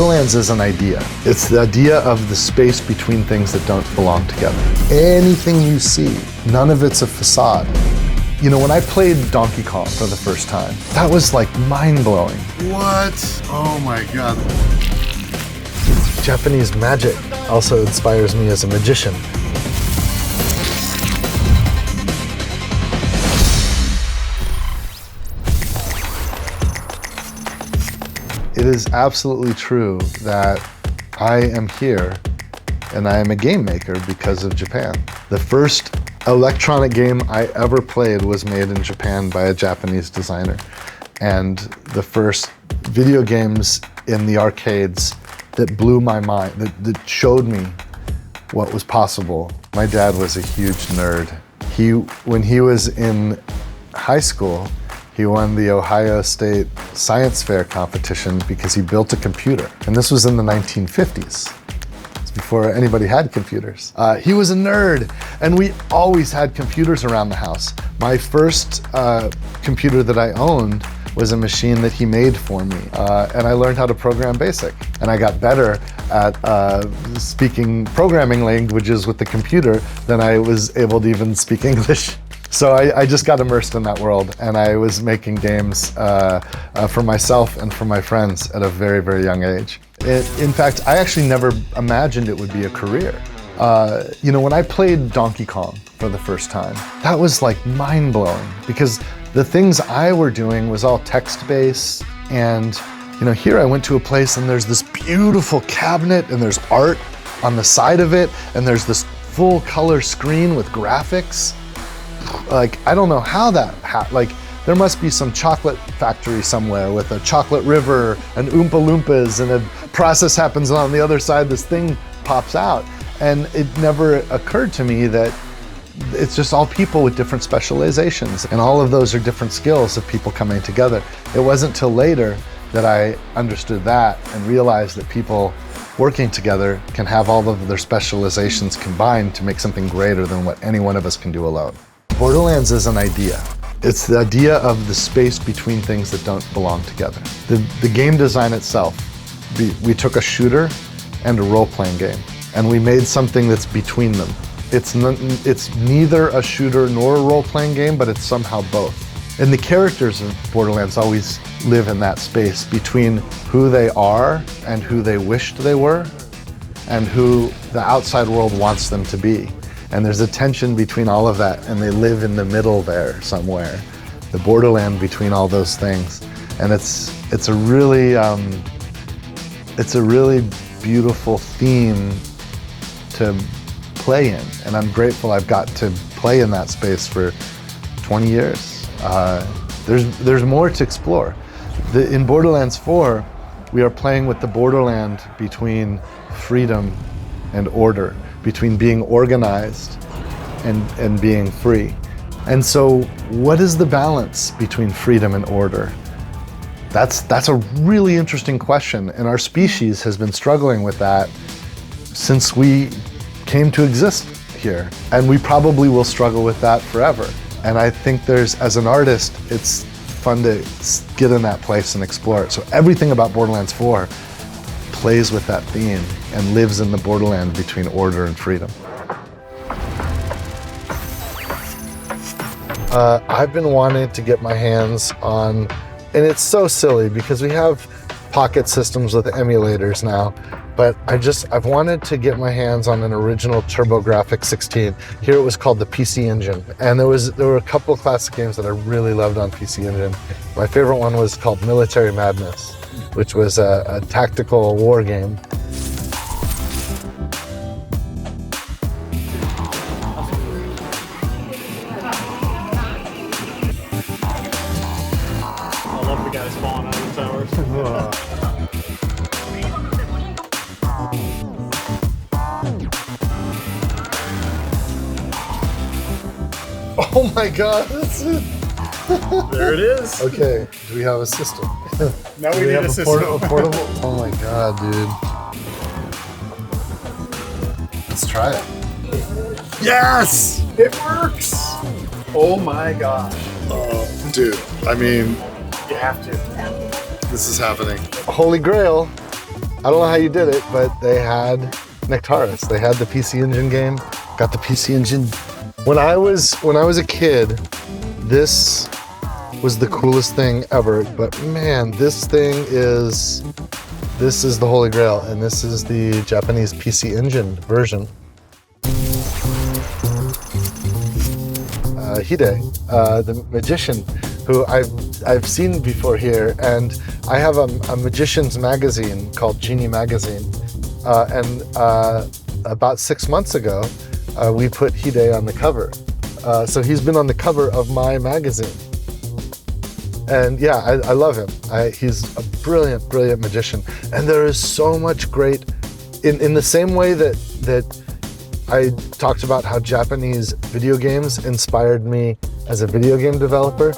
Borderlands is an idea. It's the idea of the space between things that don't belong together. Anything you see, none of it's a facade. You know, when I played Donkey Kong for the first time, that was like mind-blowing. What? Oh my God. Japanese magic also inspires me as a magician. It is absolutely true that I am here and I am a game maker because of Japan. The first electronic game I ever played was made in Japan by a Japanese designer. And the first video games in the arcades that blew my mind, that showed me what was possible. My dad was a huge nerd. When he was in high school, he won the Ohio State Science Fair competition because he built a computer. And this was in the 1950s. It's before anybody had computers. He was a nerd, and we always had computers around the house. My first computer that I owned was a machine that he made for me. And I learned how to program BASIC. And I got better at speaking programming languages with the computer than I was able to even speak English. So I just got immersed in that world, and I was making games for myself and for my friends at a very, very young age. In fact, I actually never imagined it would be a career. You know, when I played Donkey Kong for the first time, that was like mind-blowing because the things I were doing was all text-based, and you know, here I went to a place and there's this beautiful cabinet and there's art on the side of it, and there's this full color screen with graphics. Like, I don't know how that like, there must be some chocolate factory somewhere with a chocolate river and Oompa Loompas, and a process happens on the other side, this thing pops out. And it never occurred to me that it's just all people with different specializations, and all of those are different skills of people coming together. It wasn't till later that I understood that and realized that people working together can have all of their specializations combined to make something greater than what any one of us can do alone. Borderlands is an idea. It's the idea of the space between things that don't belong together. The game design itself, we took a shooter and a role-playing game, and we made something that's between them. It's neither a shooter nor a role-playing game, but it's somehow both. And the characters of Borderlands always live in that space between who they are and who they wished they were, and who the outside world wants them to be. And there's a tension between all of that, and they live in the middle there somewhere, the borderland between all those things. And it's a really beautiful theme to play in, and I'm grateful I've got to play in that space for 20 years. There's more to explore. In Borderlands 4, we are playing with the borderland between freedom and order, between being organized and being free. And so what is the balance between freedom and order? That's a really interesting question, and our species has been struggling with that since we came to exist here, and we probably will struggle with that forever. And I think as an artist, it's fun to get in that place and explore it. So everything about Borderlands 4 plays with that theme and lives in the borderland between order and freedom. I've been wanting to get my hands on, and it's so silly because we have pocket systems with emulators now, but I've wanted to get my hands on an original TurboGrafx 16. Here it was called the PC Engine, and there were a couple of classic games that I really loved on PC Engine. My favorite one was called Military Madness, which was a tactical war game. I love the guys falling out of the towers. Oh my God, that's it. There it is. Okay, do we have a system? Now we Do need have a system. a portable? Oh my God, dude. Let's try it. Yes! It works! Oh my gosh. Dude, I mean, You have to. this is happening. Holy Grail. I don't know how you did it, but they had Nectaris. They had the PC Engine game. Got the PC Engine. When I was a kid, this was the coolest thing ever. But man, this is the Holy Grail, and this is the Japanese PC Engine version. Hide, the magician, who I've seen before here, and I have a magician's magazine called Genie Magazine, and about 6 months ago, we put Hide on the cover. So he's been on the cover of my magazine. And yeah, I love him. He's a brilliant, brilliant magician. And there is so much great, in the same way that I talked about how Japanese video games inspired me as a video game developer,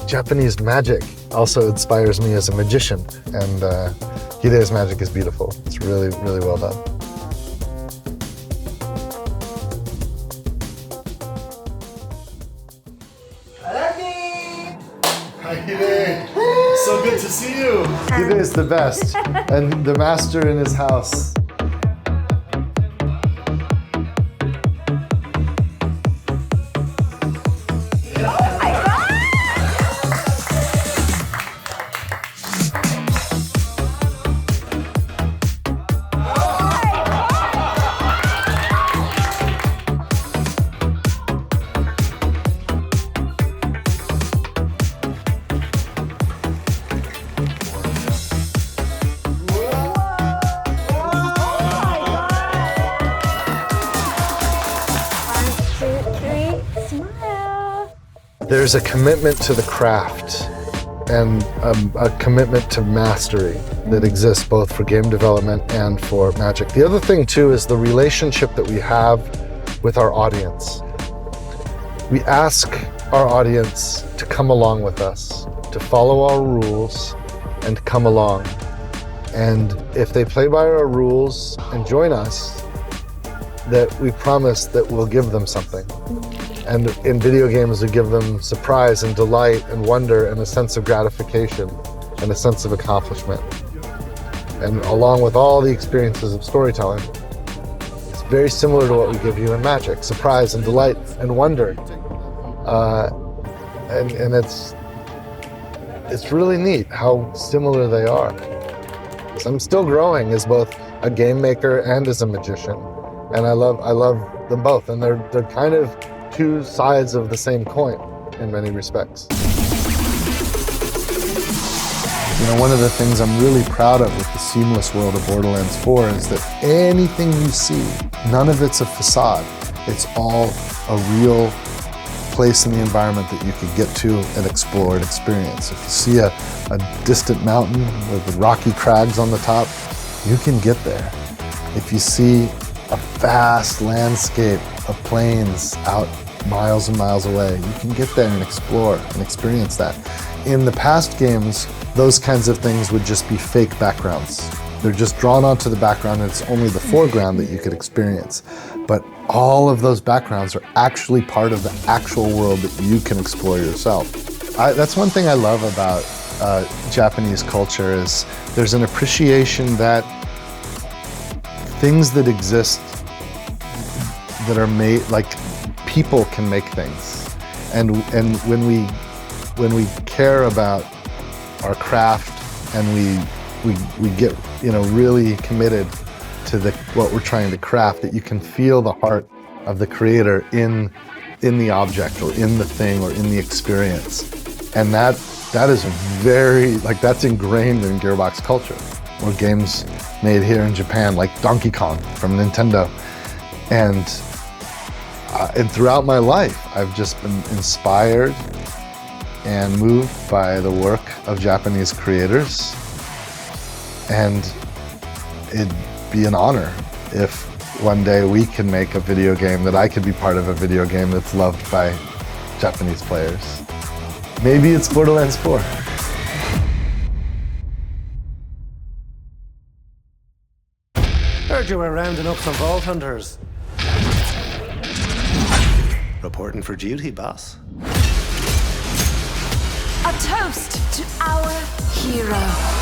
Japanese magic also inspires me as a magician. And Hide's magic is beautiful. It's really, really well done. Hi, Hide. So good to see you. Hide is the best, and the master in his house. There's a commitment to the craft and a commitment to mastery that exists both for game development and for Magic. The other thing too is the relationship that we have with our audience. We ask our audience to come along with us, to follow our rules and come along. And if they play by our rules and join us, that we promise that we'll give them something. And in video games, we give them surprise and delight and wonder and a sense of gratification and a sense of accomplishment. And along with all the experiences of storytelling, it's very similar to what we give you in Magic, surprise and delight and wonder. And it's really neat how similar they are. So I'm still growing as both a game maker and as a magician. And I love them both. And they're kind of two sides of the same coin in many respects. You know, one of the things I'm really proud of with the seamless world of Borderlands 4 is that anything you see, none of it's a facade. It's all a real place in the environment that you could get to and explore and experience. If you see a distant mountain with rocky crags on the top, you can get there. If you see a vast landscape of plains out miles and miles away, you can get there and explore and experience that. In the past games, those kinds of things would just be fake backgrounds. They're just drawn onto the background and it's only the foreground that you could experience. But all of those backgrounds are actually part of the actual world that you can explore yourself. That's one thing I love about Japanese culture is there's an appreciation that things that exist that are made, like people can make things. And when we care about our craft and we get, you know, really committed to what we're trying to craft, that you can feel the heart of the creator in the object or in the thing or in the experience. And that is very, like, that's ingrained in Gearbox culture, or games made here in Japan, like Donkey Kong from Nintendo. And throughout my life, I've just been inspired and moved by the work of Japanese creators. And it'd be an honor if one day we can make a video game, that I could be part of a video game that's loved by Japanese players. Maybe it's Borderlands 4. Heard you were rounding up some vault hunters. Reporting for duty, boss. A toast to our hero.